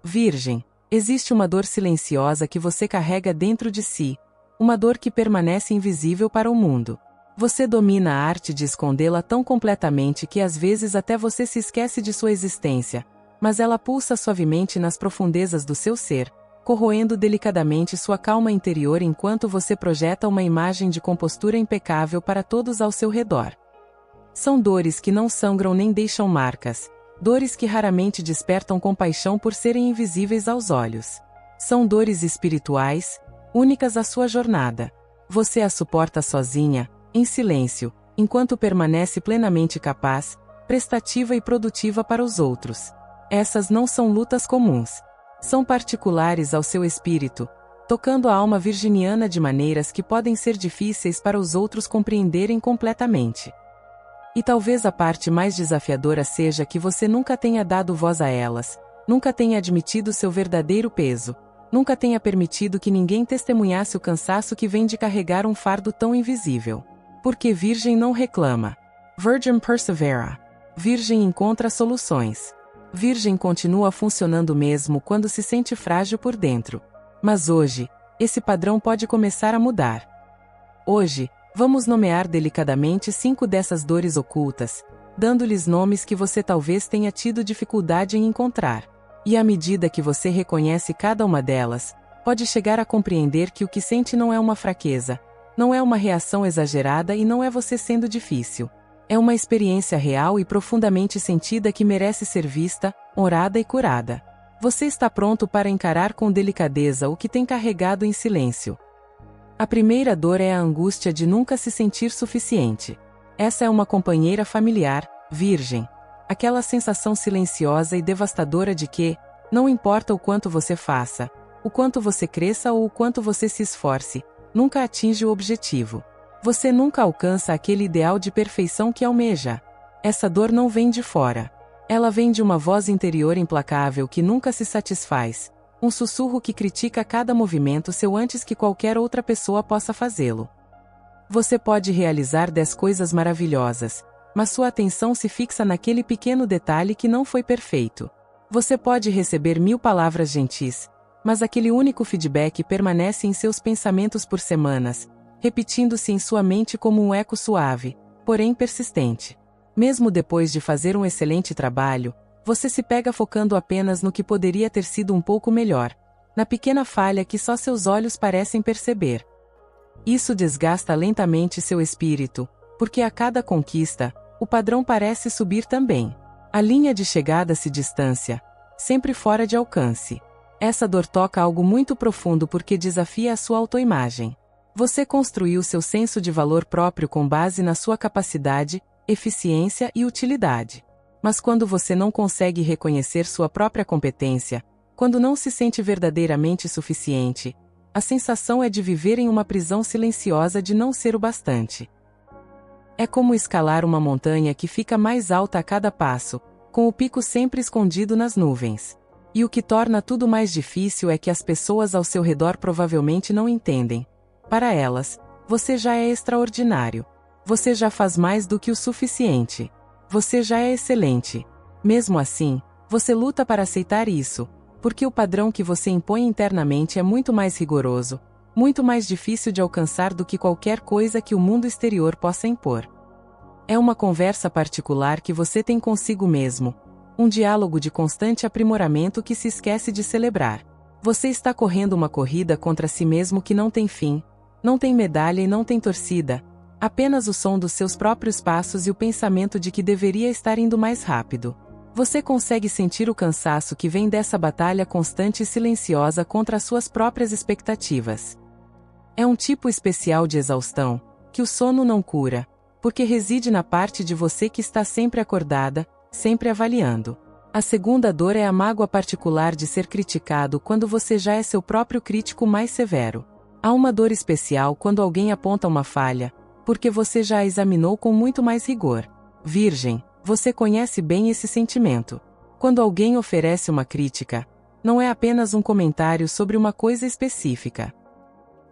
Virgem, existe uma dor silenciosa que você carrega dentro de si, uma dor que permanece invisível para o mundo. Você domina a arte de escondê-la tão completamente que às vezes até você se esquece de sua existência, mas ela pulsa suavemente nas profundezas do seu ser, corroendo delicadamente sua calma interior enquanto você projeta uma imagem de compostura impecável para todos ao seu redor. São dores que não sangram nem deixam marcas, dores que raramente despertam compaixão por serem invisíveis aos olhos. São dores espirituais, únicas à sua jornada. Você as suporta sozinha, em silêncio, enquanto permanece plenamente capaz, prestativa e produtiva para os outros. Essas não são lutas comuns. São particulares ao seu espírito, tocando a alma virginiana de maneiras que podem ser difíceis para os outros compreenderem completamente. E talvez a parte mais desafiadora seja que você nunca tenha dado voz a elas, nunca tenha admitido seu verdadeiro peso, nunca tenha permitido que ninguém testemunhasse o cansaço que vem de carregar um fardo tão invisível. Porque Virgem não reclama. Virgin persevera. Virgem encontra soluções. Virgem continua funcionando mesmo quando se sente frágil por dentro. Mas hoje, esse padrão pode começar a mudar. Hoje, vamos nomear delicadamente 5 dessas dores ocultas, dando-lhes nomes que você talvez tenha tido dificuldade em encontrar. E à medida que você reconhece cada uma delas, pode chegar a compreender que o que sente não é uma fraqueza, não é uma reação exagerada e não é você sendo difícil. É uma experiência real e profundamente sentida que merece ser vista, honrada e curada. Você está pronto para encarar com delicadeza o que tem carregado em silêncio. A primeira dor é a angústia de nunca se sentir suficiente. Essa é uma companheira familiar, Virgem. Aquela sensação silenciosa e devastadora de que, não importa o quanto você faça, o quanto você cresça ou o quanto você se esforce, nunca atinge o objetivo. Você nunca alcança aquele ideal de perfeição que almeja. Essa dor não vem de fora. Ela vem de uma voz interior implacável que nunca se satisfaz, um sussurro que critica cada movimento seu antes que qualquer outra pessoa possa fazê-lo. Você pode realizar 10 coisas maravilhosas, mas sua atenção se fixa naquele pequeno detalhe que não foi perfeito. Você pode receber 1000 palavras gentis, mas aquele único feedback permanece em seus pensamentos por semanas, repetindo-se em sua mente como um eco suave, porém persistente. Mesmo depois de fazer um excelente trabalho, você se pega focando apenas no que poderia ter sido um pouco melhor, na pequena falha que só seus olhos parecem perceber. Isso desgasta lentamente seu espírito, porque a cada conquista, o padrão parece subir também. A linha de chegada se distancia, sempre fora de alcance. Essa dor toca algo muito profundo porque desafia a sua autoimagem. Você construiu seu senso de valor próprio com base na sua capacidade, eficiência e utilidade. Mas quando você não consegue reconhecer sua própria competência, quando não se sente verdadeiramente suficiente, a sensação é de viver em uma prisão silenciosa de não ser o bastante. É como escalar uma montanha que fica mais alta a cada passo, com o pico sempre escondido nas nuvens. E o que torna tudo mais difícil é que as pessoas ao seu redor provavelmente não entendem. Para elas, você já é extraordinário. Você já faz mais do que o suficiente. Você já é excelente. Mesmo assim, você luta para aceitar isso, porque o padrão que você impõe internamente é muito mais rigoroso, muito mais difícil de alcançar do que qualquer coisa que o mundo exterior possa impor. É uma conversa particular que você tem consigo mesmo, um diálogo de constante aprimoramento que se esquece de celebrar. Você está correndo uma corrida contra si mesmo que não tem fim, não tem medalha e não tem torcida, apenas o som dos seus próprios passos e o pensamento de que deveria estar indo mais rápido. Você consegue sentir o cansaço que vem dessa batalha constante e silenciosa contra as suas próprias expectativas. É um tipo especial de exaustão, que o sono não cura, porque reside na parte de você que está sempre acordada, sempre avaliando. A segunda dor é a mágoa particular de ser criticado quando você já é seu próprio crítico mais severo. Há uma dor especial quando alguém aponta uma falha, porque você já a examinou com muito mais rigor. Virgem, você conhece bem esse sentimento. Quando alguém oferece uma crítica, não é apenas um comentário sobre uma coisa específica.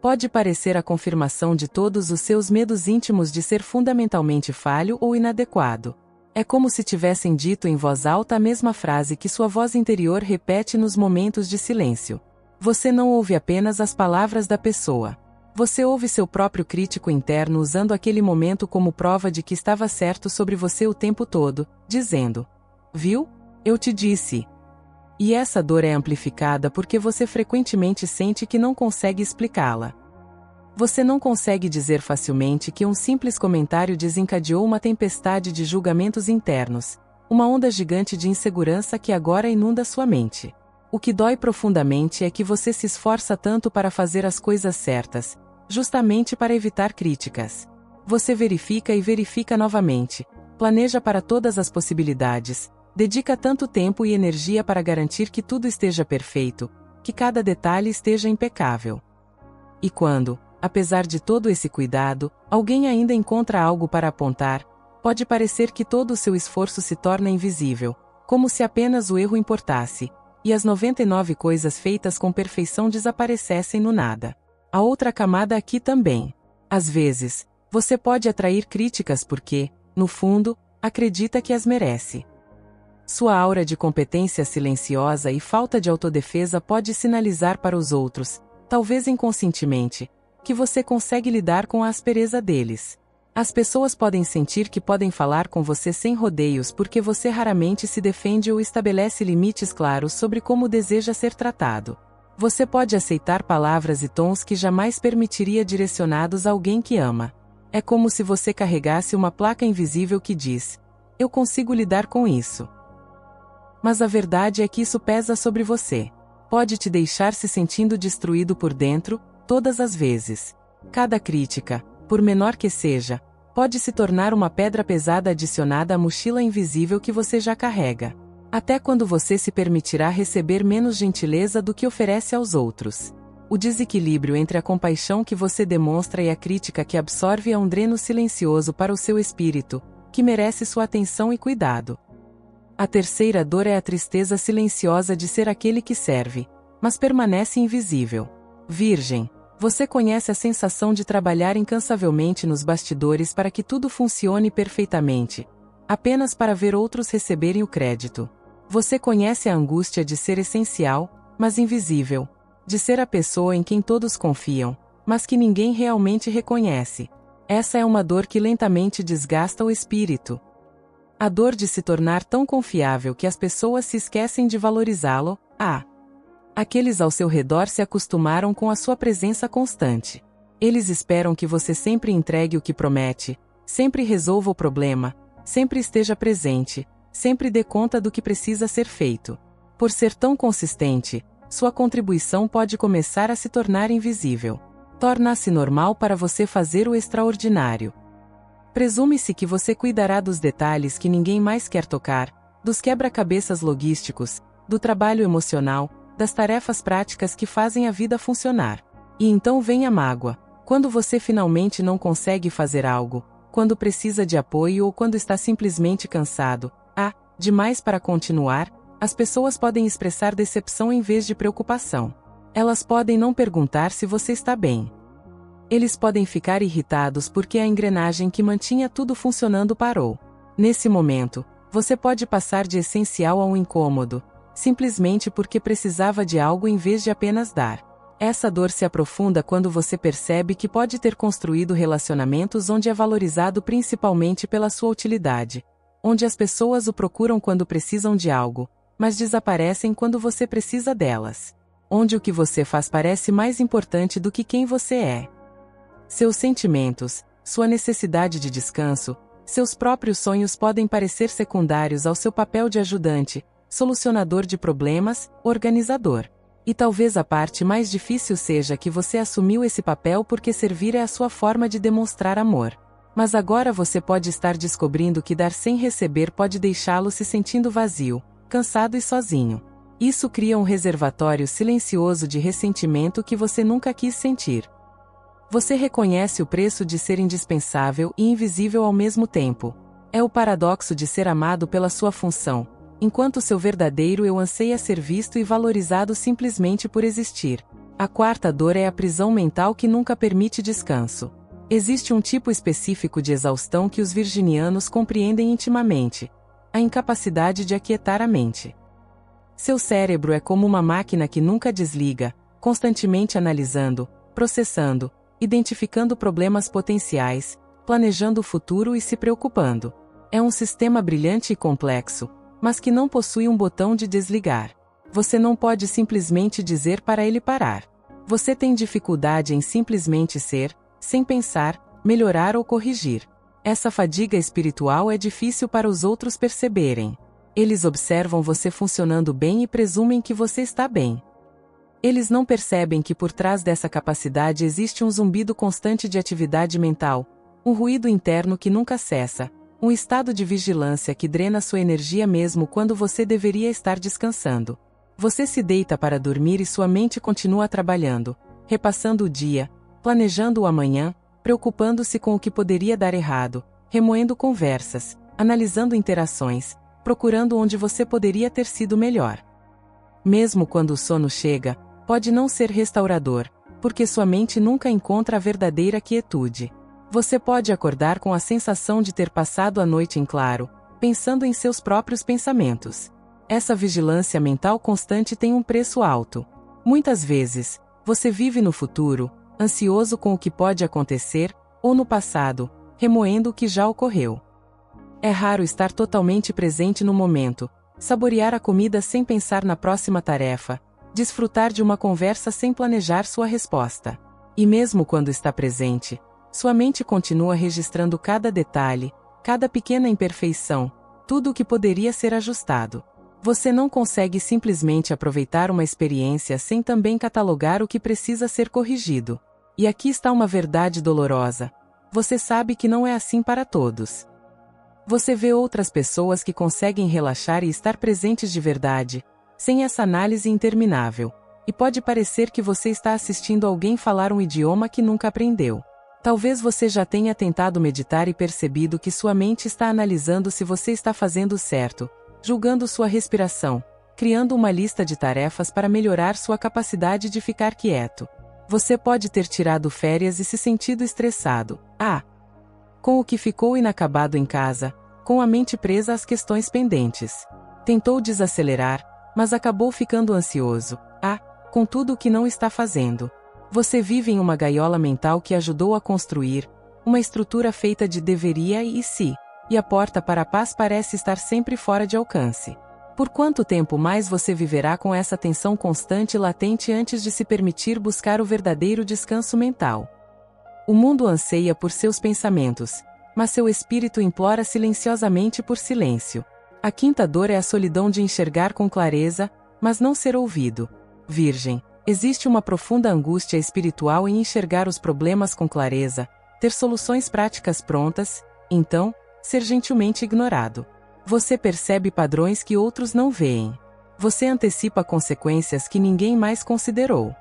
Pode parecer a confirmação de todos os seus medos íntimos de ser fundamentalmente falho ou inadequado. É como se tivessem dito em voz alta a mesma frase que sua voz interior repete nos momentos de silêncio. Você não ouve apenas as palavras da pessoa. Você ouve seu próprio crítico interno usando aquele momento como prova de que estava certo sobre você o tempo todo, dizendo: "Viu? Eu te disse." E essa dor é amplificada porque você frequentemente sente que não consegue explicá-la. Você não consegue dizer facilmente que um simples comentário desencadeou uma tempestade de julgamentos internos, uma onda gigante de insegurança que agora inunda sua mente. O que dói profundamente é que você se esforça tanto para fazer as coisas certas, justamente para evitar críticas. Você verifica e verifica novamente, planeja para todas as possibilidades, dedica tanto tempo e energia para garantir que tudo esteja perfeito, que cada detalhe esteja impecável. E quando, apesar de todo esse cuidado, alguém ainda encontra algo para apontar, pode parecer que todo o seu esforço se torna invisível, como se apenas o erro importasse, e as 99 coisas feitas com perfeição desaparecessem no nada. A outra camada aqui também. Às vezes, você pode atrair críticas porque, no fundo, acredita que as merece. Sua aura de competência silenciosa e falta de autodefesa pode sinalizar para os outros, talvez inconscientemente, que você consegue lidar com a aspereza deles. As pessoas podem sentir que podem falar com você sem rodeios porque você raramente se defende ou estabelece limites claros sobre como deseja ser tratado. Você pode aceitar palavras e tons que jamais permitiria direcionados a alguém que ama. É como se você carregasse uma placa invisível que diz: "Eu consigo lidar com isso." Mas a verdade é que isso pesa sobre você. Pode te deixar se sentindo destruído por dentro, todas as vezes. Cada crítica, por menor que seja, pode se tornar uma pedra pesada adicionada à mochila invisível que você já carrega. Até quando você se permitirá receber menos gentileza do que oferece aos outros. O desequilíbrio entre a compaixão que você demonstra e a crítica que absorve é um dreno silencioso para o seu espírito, que merece sua atenção e cuidado. A terceira dor é a tristeza silenciosa de ser aquele que serve, mas permanece invisível. Virgem, você conhece a sensação de trabalhar incansavelmente nos bastidores para que tudo funcione perfeitamente, apenas para ver outros receberem o crédito. Você conhece a angústia de ser essencial, mas invisível, de ser a pessoa em quem todos confiam, mas que ninguém realmente reconhece. Essa é uma dor que lentamente desgasta o espírito. A dor de se tornar tão confiável que as pessoas se esquecem de valorizá-lo. Aqueles ao seu redor se acostumaram com a sua presença constante. Eles esperam que você sempre entregue o que promete, sempre resolva o problema, sempre esteja presente, sempre dê conta do que precisa ser feito. Por ser tão consistente, sua contribuição pode começar a se tornar invisível. Torna-se normal para você fazer o extraordinário. Presume-se que você cuidará dos detalhes que ninguém mais quer tocar, dos quebra-cabeças logísticos, do trabalho emocional, das tarefas práticas que fazem a vida funcionar. E então vem a mágoa, quando você finalmente não consegue fazer algo, quando precisa de apoio ou quando está simplesmente cansado. Demais para continuar, as pessoas podem expressar decepção em vez de preocupação. Elas podem não perguntar se você está bem. Eles podem ficar irritados porque a engrenagem que mantinha tudo funcionando parou. Nesse momento, você pode passar de essencial a um incômodo, simplesmente porque precisava de algo em vez de apenas dar. Essa dor se aprofunda quando você percebe que pode ter construído relacionamentos onde é valorizado principalmente pela sua utilidade, onde as pessoas o procuram quando precisam de algo, mas desaparecem quando você precisa delas. Onde o que você faz parece mais importante do que quem você é. Seus sentimentos, sua necessidade de descanso, seus próprios sonhos podem parecer secundários ao seu papel de ajudante, solucionador de problemas, organizador. E talvez a parte mais difícil seja que você assumiu esse papel porque servir é a sua forma de demonstrar amor. Mas agora você pode estar descobrindo que dar sem receber pode deixá-lo se sentindo vazio, cansado e sozinho. Isso cria um reservatório silencioso de ressentimento que você nunca quis sentir. Você reconhece o preço de ser indispensável e invisível ao mesmo tempo. É o paradoxo de ser amado pela sua função, enquanto seu verdadeiro eu anseia ser visto e valorizado simplesmente por existir. A quarta dor é a prisão mental que nunca permite descanso. Existe um tipo específico de exaustão que os virginianos compreendem intimamente: a incapacidade de aquietar a mente. Seu cérebro é como uma máquina que nunca desliga, constantemente analisando, processando, identificando problemas potenciais, planejando o futuro e se preocupando. É um sistema brilhante e complexo, mas que não possui um botão de desligar. Você não pode simplesmente dizer para ele parar. Você tem dificuldade em simplesmente ser, sem pensar, melhorar ou corrigir. Essa fadiga espiritual é difícil para os outros perceberem. Eles observam você funcionando bem e presumem que você está bem. Eles não percebem que por trás dessa capacidade existe um zumbido constante de atividade mental, um ruído interno que nunca cessa, um estado de vigilância que drena sua energia mesmo quando você deveria estar descansando. Você se deita para dormir e sua mente continua trabalhando, repassando o dia, planejando o amanhã, preocupando-se com o que poderia dar errado, remoendo conversas, analisando interações, procurando onde você poderia ter sido melhor. Mesmo quando o sono chega, pode não ser restaurador, porque sua mente nunca encontra a verdadeira quietude. Você pode acordar com a sensação de ter passado a noite em claro, pensando em seus próprios pensamentos. Essa vigilância mental constante tem um preço alto. Muitas vezes, você vive no futuro, ansioso com o que pode acontecer, ou no passado, remoendo o que já ocorreu. É raro estar totalmente presente no momento, saborear a comida sem pensar na próxima tarefa, desfrutar de uma conversa sem planejar sua resposta. E mesmo quando está presente, sua mente continua registrando cada detalhe, cada pequena imperfeição, tudo o que poderia ser ajustado. Você não consegue simplesmente aproveitar uma experiência sem também catalogar o que precisa ser corrigido. E aqui está uma verdade dolorosa. Você sabe que não é assim para todos. Você vê outras pessoas que conseguem relaxar e estar presentes de verdade, sem essa análise interminável. E pode parecer que você está assistindo alguém falar um idioma que nunca aprendeu. Talvez você já tenha tentado meditar e percebido que sua mente está analisando se você está fazendo certo, julgando sua respiração, criando uma lista de tarefas para melhorar sua capacidade de ficar quieto. Você pode ter tirado férias e se sentido estressado, com o que ficou inacabado em casa, com a mente presa às questões pendentes. Tentou desacelerar, mas acabou ficando ansioso, com tudo o que não está fazendo. Você vive em uma gaiola mental que ajudou a construir, uma estrutura feita de deveria e se, e a porta para a paz parece estar sempre fora de alcance. Por quanto tempo mais você viverá com essa tensão constante e latente antes de se permitir buscar o verdadeiro descanso mental? O mundo anseia por seus pensamentos, mas seu espírito implora silenciosamente por silêncio. A quinta dor é a solidão de enxergar com clareza, mas não ser ouvido. Virgem, existe uma profunda angústia espiritual em enxergar os problemas com clareza, ter soluções práticas prontas, então, ser gentilmente ignorado. Você percebe padrões que outros não veem. Você antecipa consequências que ninguém mais considerou.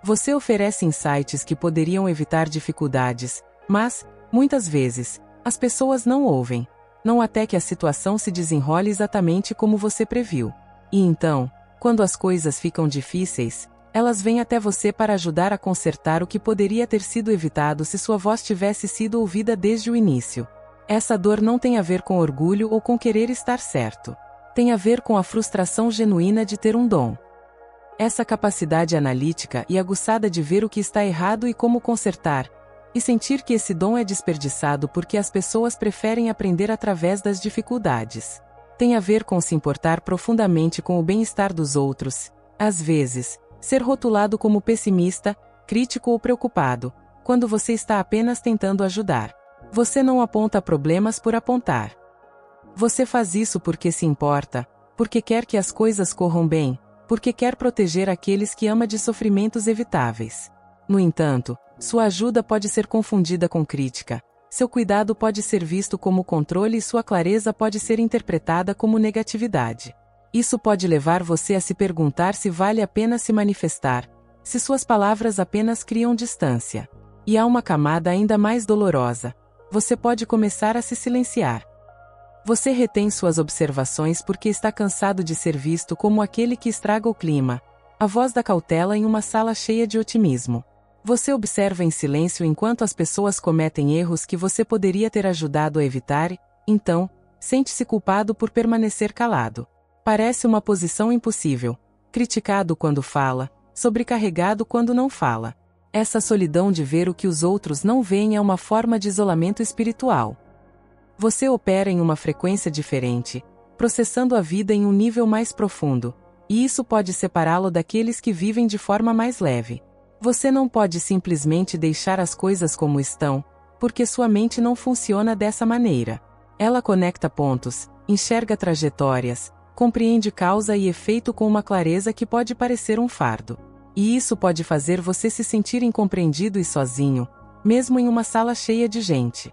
Você oferece insights que poderiam evitar dificuldades, mas, muitas vezes, as pessoas não ouvem, não até que a situação se desenrole exatamente como você previu. E então, quando as coisas ficam difíceis, elas vêm até você para ajudar a consertar o que poderia ter sido evitado se sua voz tivesse sido ouvida desde o início. Essa dor não tem a ver com orgulho ou com querer estar certo. Tem a ver com a frustração genuína de ter um dom. Essa capacidade analítica e aguçada de ver o que está errado e como consertar, e sentir que esse dom é desperdiçado porque as pessoas preferem aprender através das dificuldades. Tem a ver com se importar profundamente com o bem-estar dos outros, às vezes, ser rotulado como pessimista, crítico ou preocupado, quando você está apenas tentando ajudar. Você não aponta problemas por apontar. Você faz isso porque se importa, porque quer que as coisas corram bem, porque quer proteger aqueles que ama de sofrimentos evitáveis. No entanto, sua ajuda pode ser confundida com crítica, seu cuidado pode ser visto como controle e sua clareza pode ser interpretada como negatividade. Isso pode levar você a se perguntar se vale a pena se manifestar, se suas palavras apenas criam distância. E há uma camada ainda mais dolorosa. Você pode começar a se silenciar. Você retém suas observações porque está cansado de ser visto como aquele que estraga o clima, a voz da cautela em uma sala cheia de otimismo. Você observa em silêncio enquanto as pessoas cometem erros que você poderia ter ajudado a evitar, então, sente-se culpado por permanecer calado. Parece uma posição impossível. Criticado quando fala, sobrecarregado quando não fala. Essa solidão de ver o que os outros não veem é uma forma de isolamento espiritual. Você opera em uma frequência diferente, processando a vida em um nível mais profundo, e isso pode separá-lo daqueles que vivem de forma mais leve. Você não pode simplesmente deixar as coisas como estão, porque sua mente não funciona dessa maneira. Ela conecta pontos, enxerga trajetórias, compreende causa e efeito com uma clareza que pode parecer um fardo. E isso pode fazer você se sentir incompreendido e sozinho, mesmo em uma sala cheia de gente.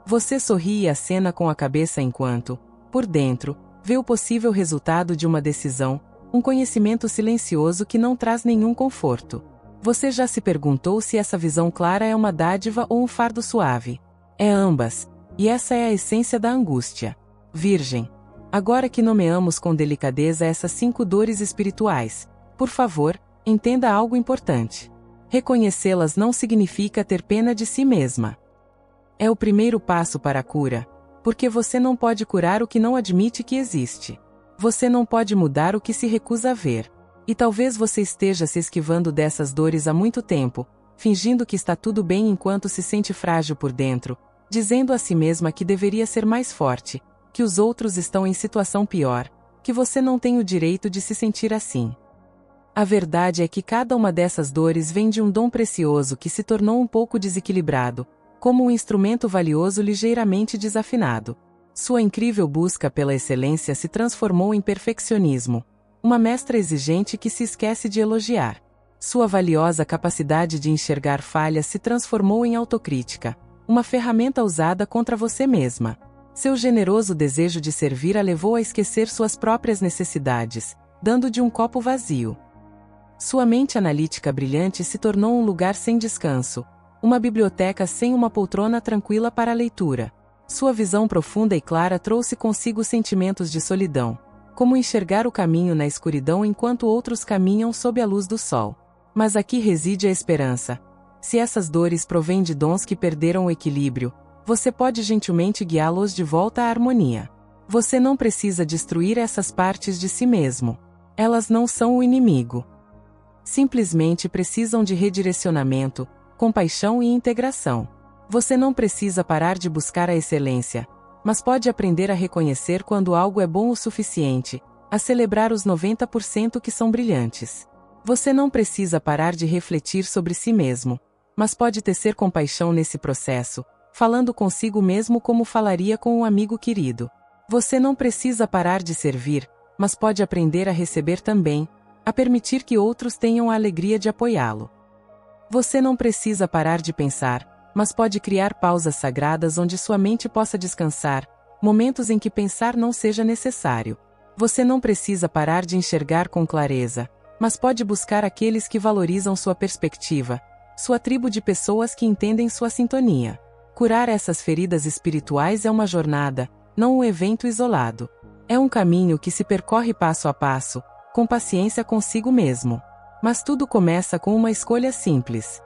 Você sorri e acena com a cabeça enquanto, por dentro, vê o possível resultado de uma decisão, um conhecimento silencioso que não traz nenhum conforto. Você já se perguntou se essa visão clara é uma dádiva ou um fardo suave? É ambas, e essa é a essência da angústia. Virgem. Agora que nomeamos com delicadeza essas 5 dores espirituais, por favor, entenda algo importante. Reconhecê-las não significa ter pena de si mesma. É o primeiro passo para a cura, porque você não pode curar o que não admite que existe. Você não pode mudar o que se recusa a ver. E talvez você esteja se esquivando dessas dores há muito tempo, fingindo que está tudo bem enquanto se sente frágil por dentro, dizendo a si mesma que deveria ser mais forte, que os outros estão em situação pior, que você não tem o direito de se sentir assim. A verdade é que cada uma dessas dores vem de um dom precioso que se tornou um pouco desequilibrado, como um instrumento valioso ligeiramente desafinado. Sua incrível busca pela excelência se transformou em perfeccionismo, uma mestra exigente que se esquece de elogiar. Sua valiosa capacidade de enxergar falhas se transformou em autocrítica, uma ferramenta usada contra você mesma. Seu generoso desejo de servir a levou a esquecer suas próprias necessidades, dando de um copo vazio. Sua mente analítica brilhante se tornou um lugar sem descanso, uma biblioteca sem uma poltrona tranquila para a leitura. Sua visão profunda e clara trouxe consigo sentimentos de solidão, como enxergar o caminho na escuridão enquanto outros caminham sob a luz do sol. Mas aqui reside a esperança. Se essas dores provêm de dons que perderam o equilíbrio, você pode gentilmente guiá-los de volta à harmonia. Você não precisa destruir essas partes de si mesmo. Elas não são o inimigo. Simplesmente precisam de redirecionamento, compaixão e integração. Você não precisa parar de buscar a excelência, mas pode aprender a reconhecer quando algo é bom o suficiente, a celebrar os 90% que são brilhantes. Você não precisa parar de refletir sobre si mesmo, mas pode tecer compaixão nesse processo, falando consigo mesmo como falaria com um amigo querido. Você não precisa parar de servir, mas pode aprender a receber também, a permitir que outros tenham a alegria de apoiá-lo. Você não precisa parar de pensar, mas pode criar pausas sagradas onde sua mente possa descansar, momentos em que pensar não seja necessário. Você não precisa parar de enxergar com clareza, mas pode buscar aqueles que valorizam sua perspectiva, sua tribo de pessoas que entendem sua sintonia. Curar essas feridas espirituais é uma jornada, não um evento isolado. É um caminho que se percorre passo a passo, com paciência consigo mesmo. Mas tudo começa com uma escolha simples.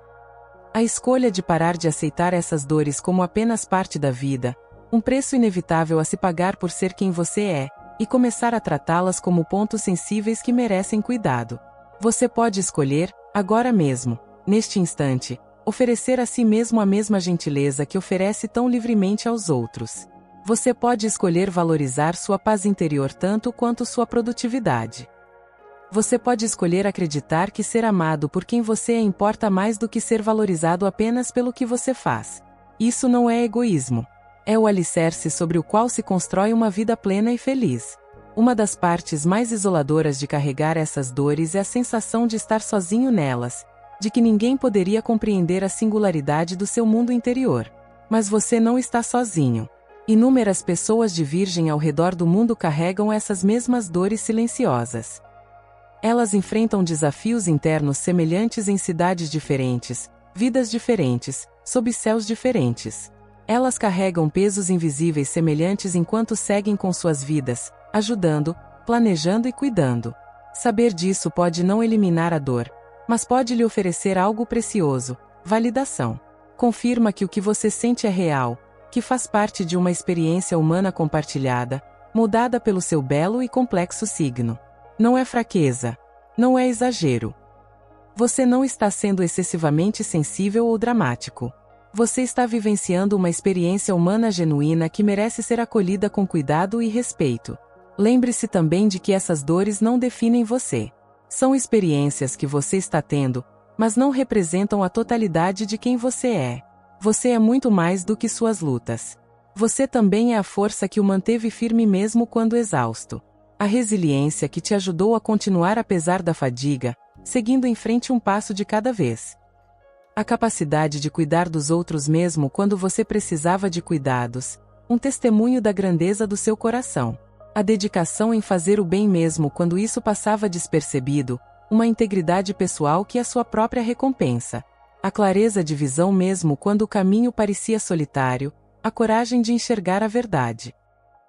A escolha de parar de aceitar essas dores como apenas parte da vida, um preço inevitável a se pagar por ser quem você é, e começar a tratá-las como pontos sensíveis que merecem cuidado. Você pode escolher, agora mesmo, neste instante, oferecer a si mesmo a mesma gentileza que oferece tão livremente aos outros. Você pode escolher valorizar sua paz interior tanto quanto sua produtividade. Você pode escolher acreditar que ser amado por quem você é importa mais do que ser valorizado apenas pelo que você faz. Isso não é egoísmo. É o alicerce sobre o qual se constrói uma vida plena e feliz. Uma das partes mais isoladoras de carregar essas dores é a sensação de estar sozinho nelas, de que ninguém poderia compreender a singularidade do seu mundo interior. Mas você não está sozinho. Inúmeras pessoas de virgem ao redor do mundo carregam essas mesmas dores silenciosas. Elas enfrentam desafios internos semelhantes em cidades diferentes, vidas diferentes, sob céus diferentes. Elas carregam pesos invisíveis semelhantes enquanto seguem com suas vidas, ajudando, planejando e cuidando. Saber disso pode não eliminar a dor, mas pode lhe oferecer algo precioso: validação. Confirma que o que você sente é real, que faz parte de uma experiência humana compartilhada, moldada pelo seu belo e complexo signo. Não é fraqueza. Não é exagero. Você não está sendo excessivamente sensível ou dramático. Você está vivenciando uma experiência humana genuína que merece ser acolhida com cuidado e respeito. Lembre-se também de que essas dores não definem você. São experiências que você está tendo, mas não representam a totalidade de quem você é. Você é muito mais do que suas lutas. Você também é a força que o manteve firme mesmo quando exausto. A resiliência que te ajudou a continuar apesar da fadiga, seguindo em frente um passo de cada vez. A capacidade de cuidar dos outros mesmo quando você precisava de cuidados, um testemunho da grandeza do seu coração. A dedicação em fazer o bem mesmo quando isso passava despercebido, uma integridade pessoal que é sua própria recompensa. A clareza de visão mesmo quando o caminho parecia solitário, a coragem de enxergar a verdade.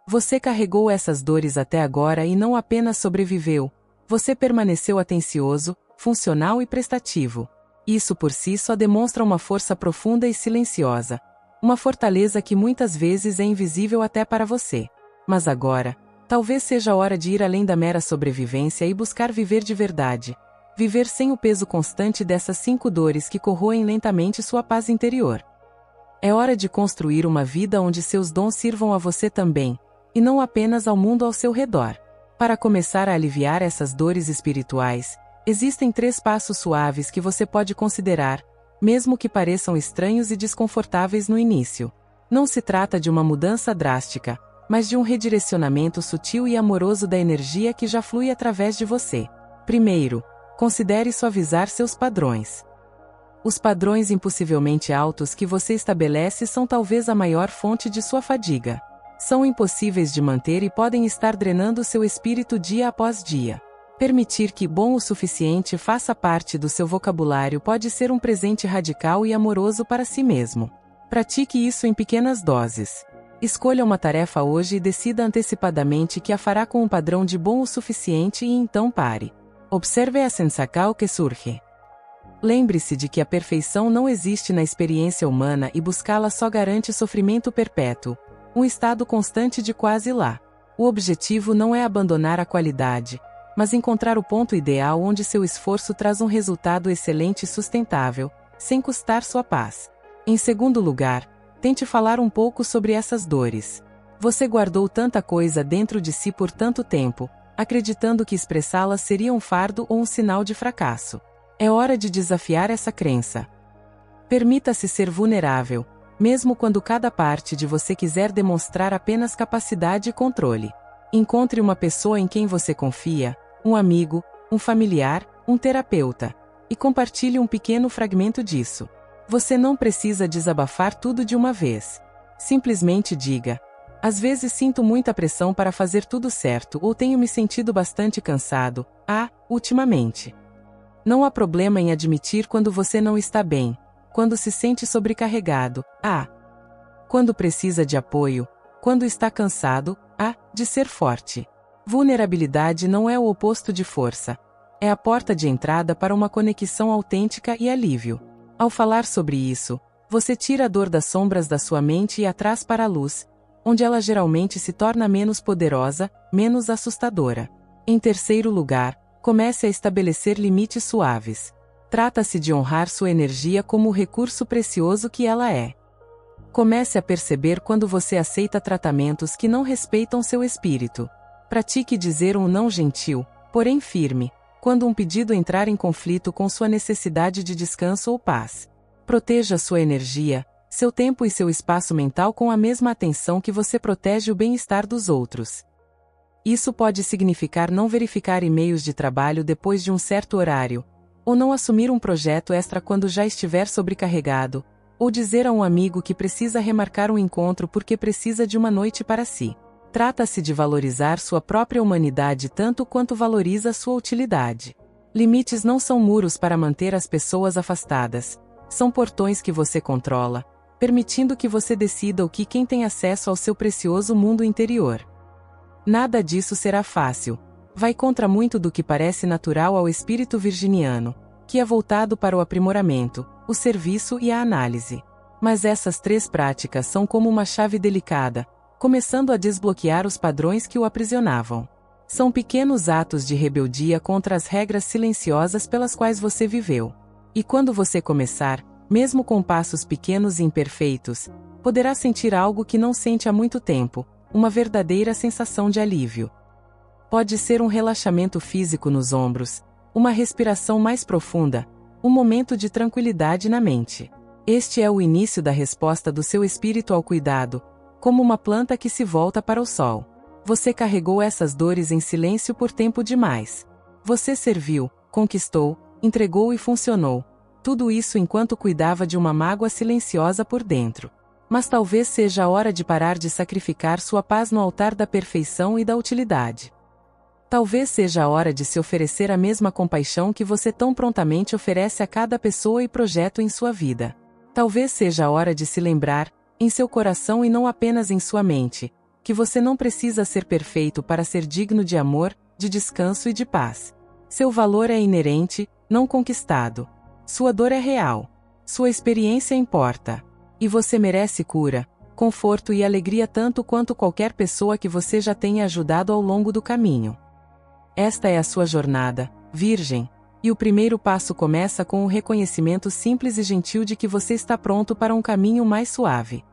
Você carregou essas dores até agora e não apenas sobreviveu, você permaneceu atencioso, funcional e prestativo. Isso por si só demonstra uma força profunda e silenciosa, uma fortaleza que muitas vezes é invisível até para você. Mas agora, talvez seja a hora de ir além da mera sobrevivência e buscar viver de verdade. Viver sem o peso constante dessas 5 dores que corroem lentamente sua paz interior. É hora de construir uma vida onde seus dons sirvam a você também, e não apenas ao mundo ao seu redor. Para começar a aliviar essas dores espirituais, existem 3 passos suaves que você pode considerar, mesmo que pareçam estranhos e desconfortáveis no início. Não se trata de uma mudança drástica, mas de um redirecionamento sutil e amoroso da energia que já flui através de você. Primeiro, considere suavizar seus padrões. Os padrões impossivelmente altos que você estabelece são talvez a maior fonte de sua fadiga. São impossíveis de manter e podem estar drenando seu espírito dia após dia. Permitir que bom o suficiente faça parte do seu vocabulário pode ser um presente radical e amoroso para si mesmo. Pratique isso em pequenas doses. Escolha uma tarefa hoje e decida antecipadamente que a fará com um padrão de bom o suficiente e então pare. Observe a sensação que surge. Lembre-se de que a perfeição não existe na experiência humana e buscá-la só garante sofrimento perpétuo, um estado constante de quase lá. O objetivo não é abandonar a qualidade, mas encontrar o ponto ideal onde seu esforço traz um resultado excelente e sustentável, sem custar sua paz. Em segundo lugar, tente falar um pouco sobre essas dores. Você guardou tanta coisa dentro de si por tanto tempo, acreditando que expressá-las seria um fardo ou um sinal de fracasso. É hora de desafiar essa crença. Permita-se ser vulnerável, mesmo quando cada parte de você quiser demonstrar apenas capacidade e controle. Encontre uma pessoa em quem você confia, um amigo, um familiar, um terapeuta, e compartilhe um pequeno fragmento disso. Você não precisa desabafar tudo de uma vez. Simplesmente diga: às vezes sinto muita pressão para fazer tudo certo ou tenho me sentido bastante cansado, ultimamente. Não há problema em admitir quando você não está bem, quando se sente sobrecarregado, quando precisa de apoio, quando está cansado, de ser forte. Vulnerabilidade não é o oposto de força. É a porta de entrada para uma conexão autêntica e alívio. Ao falar sobre isso, você tira a dor das sombras da sua mente e a traz para a luz, onde ela geralmente se torna menos poderosa, menos assustadora. Em terceiro lugar, comece a estabelecer limites suaves. Trata-se de honrar sua energia como o recurso precioso que ela é. Comece a perceber quando você aceita tratamentos que não respeitam seu espírito. Pratique dizer um não gentil, porém firme, quando um pedido entrar em conflito com sua necessidade de descanso ou paz. Proteja sua energia, seu tempo e seu espaço mental com a mesma atenção que você protege o bem-estar dos outros. Isso pode significar não verificar e-mails de trabalho depois de um certo horário, ou não assumir um projeto extra quando já estiver sobrecarregado, ou dizer a um amigo que precisa remarcar um encontro porque precisa de uma noite para si. Trata-se de valorizar sua própria humanidade tanto quanto valoriza sua utilidade. Limites não são muros para manter as pessoas afastadas, são portões que você controla, permitindo que você decida o que quem tem acesso ao seu precioso mundo interior. Nada disso será fácil. Vai contra muito do que parece natural ao espírito virginiano, que que é voltado para o aprimoramento, o serviço e a análise. Mas essas 3 práticas são como uma chave delicada, começando a desbloquear os padrões que o aprisionavam. São pequenos atos de rebeldia contra as regras silenciosas pelas quais você viveu. E quando você começar, mesmo com passos pequenos e imperfeitos, poderá sentir algo que não sente há muito tempo, uma verdadeira sensação de alívio. Pode ser um relaxamento físico nos ombros, uma respiração mais profunda, um momento de tranquilidade na mente. Este é o início da resposta do seu espírito ao cuidado, como uma planta que se volta para o sol. Você carregou essas dores em silêncio por tempo demais. Você serviu, conquistou, entregou e funcionou. Tudo isso enquanto cuidava de uma mágoa silenciosa por dentro. Mas talvez seja a hora de parar de sacrificar sua paz no altar da perfeição e da utilidade. Talvez seja a hora de se oferecer a mesma compaixão que você tão prontamente oferece a cada pessoa e projeto em sua vida. Talvez seja a hora de se lembrar, em seu coração e não apenas em sua mente, que você não precisa ser perfeito para ser digno de amor, de descanso e de paz. Seu valor é inerente, não conquistado. Sua dor é real. Sua experiência importa. E você merece cura, conforto e alegria tanto quanto qualquer pessoa que você já tenha ajudado ao longo do caminho. Esta é a sua jornada, virgem, e o primeiro passo começa com o reconhecimento simples e gentil de que você está pronto para um caminho mais suave.